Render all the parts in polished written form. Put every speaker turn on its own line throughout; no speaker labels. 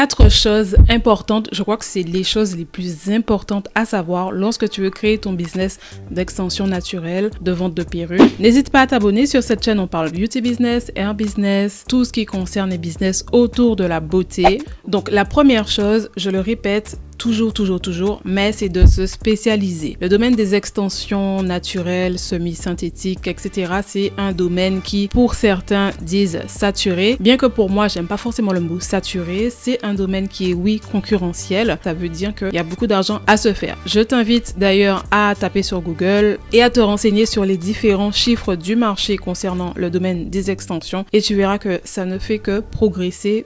4 choses importantes, je crois que c'est les choses les plus importantes à savoir lorsque tu veux créer ton business d'extension naturelle, de vente de perruques. N'hésite pas à t'abonner sur cette chaîne, on parle beauty business, hair business, tout ce qui concerne les business autour de la beauté. Donc la première chose, je le répète, toujours, mais c'est de se spécialiser. Le domaine des extensions naturelles, semi-synthétiques, etc., c'est un domaine qui, pour certains, disent saturé. Bien que pour moi, j'aime pas forcément le mot saturé, c'est un domaine qui est, oui, concurrentiel. Ça veut dire qu'il y a beaucoup d'argent à se faire. Je t'invite d'ailleurs à taper sur Google et à te renseigner sur les différents chiffres du marché concernant le domaine des extensions et tu verras que ça ne fait que progresser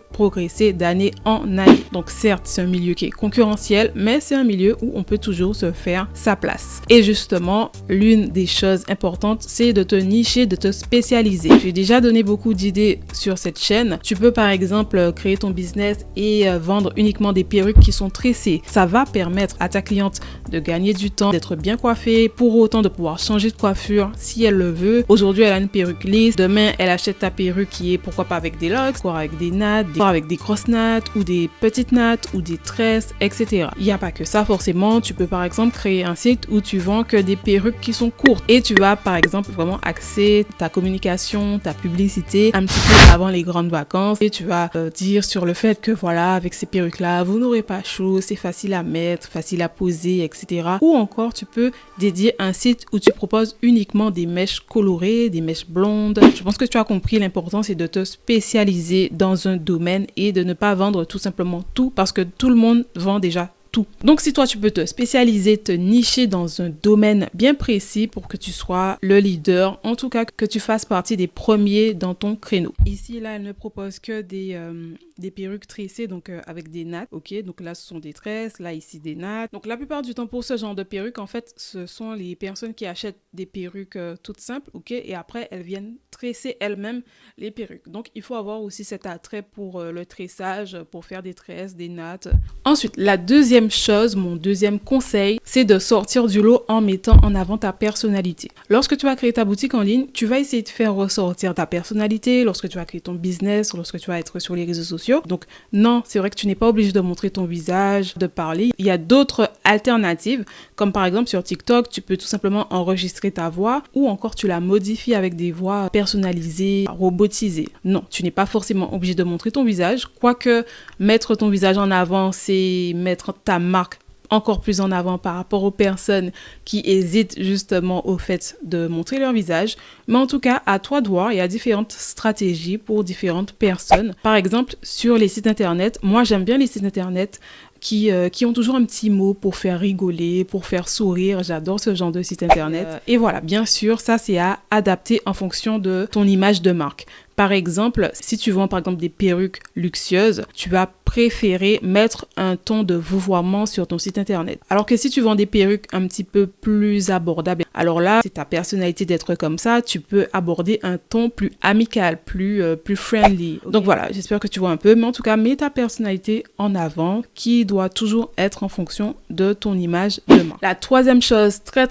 d'année en année. Donc certes, c'est un milieu qui est concurrentiel, mais c'est un milieu où on peut toujours se faire sa place. Et justement, l'une des choses importantes, c'est de te nicher, de te spécialiser. J'ai déjà donné beaucoup d'idées sur cette chaîne. Tu peux par exemple créer ton business et vendre uniquement des perruques qui sont tressées. Ça va permettre à ta cliente de gagner du temps, d'être bien coiffée, pour autant de pouvoir changer de coiffure si elle le veut. Aujourd'hui, elle a une perruque lisse. Demain, elle achète ta perruque qui est pourquoi pas avec des locks, pourquoi avec des nattes, avec des grosses nattes ou des petites nattes ou des tresses, etc. Il n'y a pas que ça forcément, tu peux par exemple créer un site où tu vends que des perruques qui sont courtes et tu vas par exemple vraiment axer ta communication, ta publicité un petit peu avant les grandes vacances et tu vas dire sur le fait que voilà, avec ces perruques là, vous n'aurez pas chaud, c'est facile à mettre, facile à poser, etc. Ou encore tu peux dédier un site où tu proposes uniquement des mèches colorées, des mèches blondes. Je pense que tu as compris, l'important c'est de te spécialiser dans un domaine et de ne pas vendre tout simplement tout parce que tout le monde vend déjà tout. Donc si toi tu peux te spécialiser, te nicher dans un domaine bien précis pour que tu sois le leader, en tout cas que tu fasses partie des premiers dans ton créneau. Ici là elle ne propose que des perruques tressées donc avec des nattes, ok, donc là ce sont des tresses, là ici des nattes. Donc la plupart du temps pour ce genre de perruques en fait ce sont les personnes qui achètent des perruques toutes simples, ok, et après elles viennent tresser elles-mêmes les perruques. Donc il faut avoir aussi cet attrait pour le tressage, pour faire des tresses, des nattes. Ensuite la deuxième chose, mon deuxième conseil, c'est de sortir du lot en mettant en avant ta personnalité. Lorsque tu vas créer ta boutique en ligne, tu vas essayer de faire ressortir ta personnalité lorsque tu vas créer ton business, lorsque tu vas être sur les réseaux sociaux. Donc non, c'est vrai que tu n'es pas obligé de montrer ton visage, de parler. Il y a d'autres alternatives, comme par exemple sur TikTok, tu peux tout simplement enregistrer ta voix ou encore tu la modifies avec des voix personnalisées, robotisées. Non, tu n'es pas forcément obligé de montrer ton visage, quoique mettre ton visage en avant, c'est mettre ta marque encore plus en avant par rapport aux personnes qui hésitent justement au fait de montrer leur visage. Mais en tout cas, à toi de voir, il y a différentes stratégies pour différentes personnes. Par exemple, sur les sites internet, moi j'aime bien les sites internet qui ont toujours un petit mot pour faire rigoler, pour faire sourire. J'adore ce genre de site internet. Et voilà, bien sûr, ça c'est à adapter en fonction de ton image de marque. Par exemple, si tu vends par exemple des perruques luxueuses, tu vas préférer mettre un ton de vouvoiement sur ton site internet. Alors que si tu vends des perruques un petit peu plus abordables, alors là, c'est ta personnalité d'être comme ça, tu peux aborder un ton plus amical, plus friendly. Okay. Donc voilà, j'espère que tu vois un peu, mais en tout cas, mets ta personnalité en avant qui doit toujours être en fonction de ton image de marque. La troisième chose très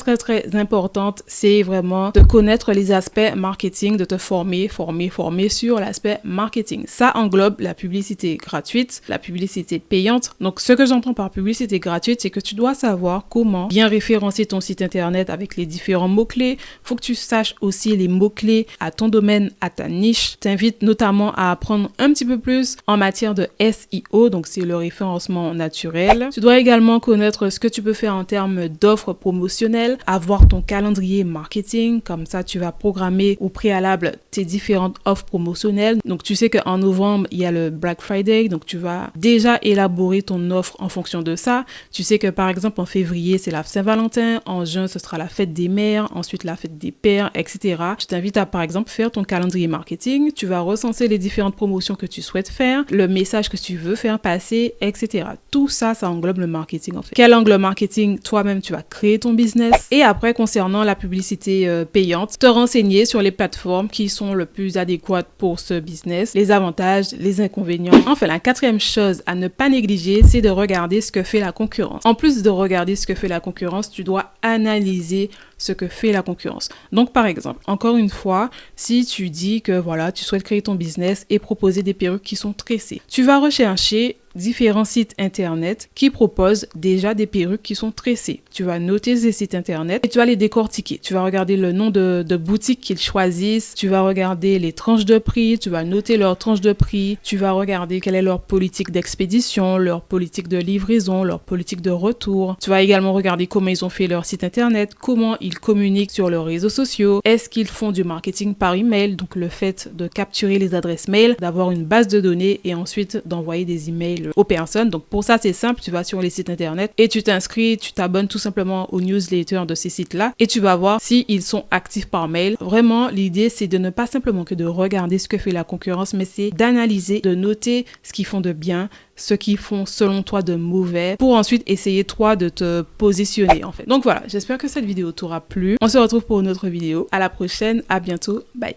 importante, c'est vraiment de connaître les aspects marketing, de te former sur l'aspect marketing. Ça englobe la publicité gratuite, la publicité payante. Donc, ce que j'entends par publicité gratuite, c'est que tu dois savoir comment bien référencer ton site internet avec les différents mots-clés. Faut que tu saches aussi les mots-clés à ton domaine, à ta niche. Je t'invite notamment à apprendre un petit peu plus en matière de SEO, donc c'est le référencement naturel. Tu dois également connaître ce que tu peux faire en termes d'offres promotionnelles, avoir ton calendrier marketing, comme ça tu vas programmer au préalable tes différentes offres promotionnelles. Donc tu sais qu'en novembre, il y a le Black Friday, donc tu vas déjà élaborer ton offre en fonction de ça. Tu sais que par exemple en février, c'est la Saint-Valentin, en juin, ce sera la fête des mères, ensuite la fête des pères, etc. Je t'invite à par exemple faire ton calendrier marketing. Tu vas recenser les différentes promotions que tu souhaites faire, le message que tu veux faire passer, etc. Tout ça, ça englobe le marketing en fait. Quel angle marketing toi-même tu vas créer ton business? Et après, concernant la publicité payante, te renseigner sur les plateformes qui sont le plus adéquates pour ce business, les avantages, les inconvénients. Enfin, la quatrième chose à ne pas négliger, c'est de regarder ce que fait la concurrence. En plus de regarder ce que fait la concurrence, tu dois analyser ce que fait la concurrence. Donc, par exemple, encore une fois, si tu dis que voilà, tu souhaites créer ton business et proposer des perruques qui sont tressées, tu vas rechercher différents sites internet qui proposent déjà des perruques qui sont tressées. Tu vas noter ces sites internet et tu vas les décortiquer. Tu vas regarder le nom de boutique qu'ils choisissent, tu vas regarder les tranches de prix, tu vas noter leurs tranches de prix, tu vas regarder quelle est leur politique d'expédition, leur politique de livraison, leur politique de retour. Tu vas également regarder comment ils ont fait leur site internet, comment ils communiquent sur leurs réseaux sociaux, est-ce qu'ils font du marketing par email, donc le fait de capturer les adresses mail, d'avoir une base de données et ensuite d'envoyer des emails aux personnes. Donc pour ça, c'est simple, tu vas sur les sites internet et tu t'inscris, tu t'abonnes tout simplement aux newsletters de ces sites-là et tu vas voir s'ils sont actifs par mail. Vraiment, l'idée, c'est de ne pas simplement que de regarder ce que fait la concurrence, mais c'est d'analyser, de noter ce qu'ils font de bien, ce qu'ils font selon toi de mauvais, pour ensuite essayer toi de te positionner en fait. Donc voilà, j'espère que cette vidéo t'aura plu. On se retrouve pour une autre vidéo. À la prochaine, à bientôt, bye.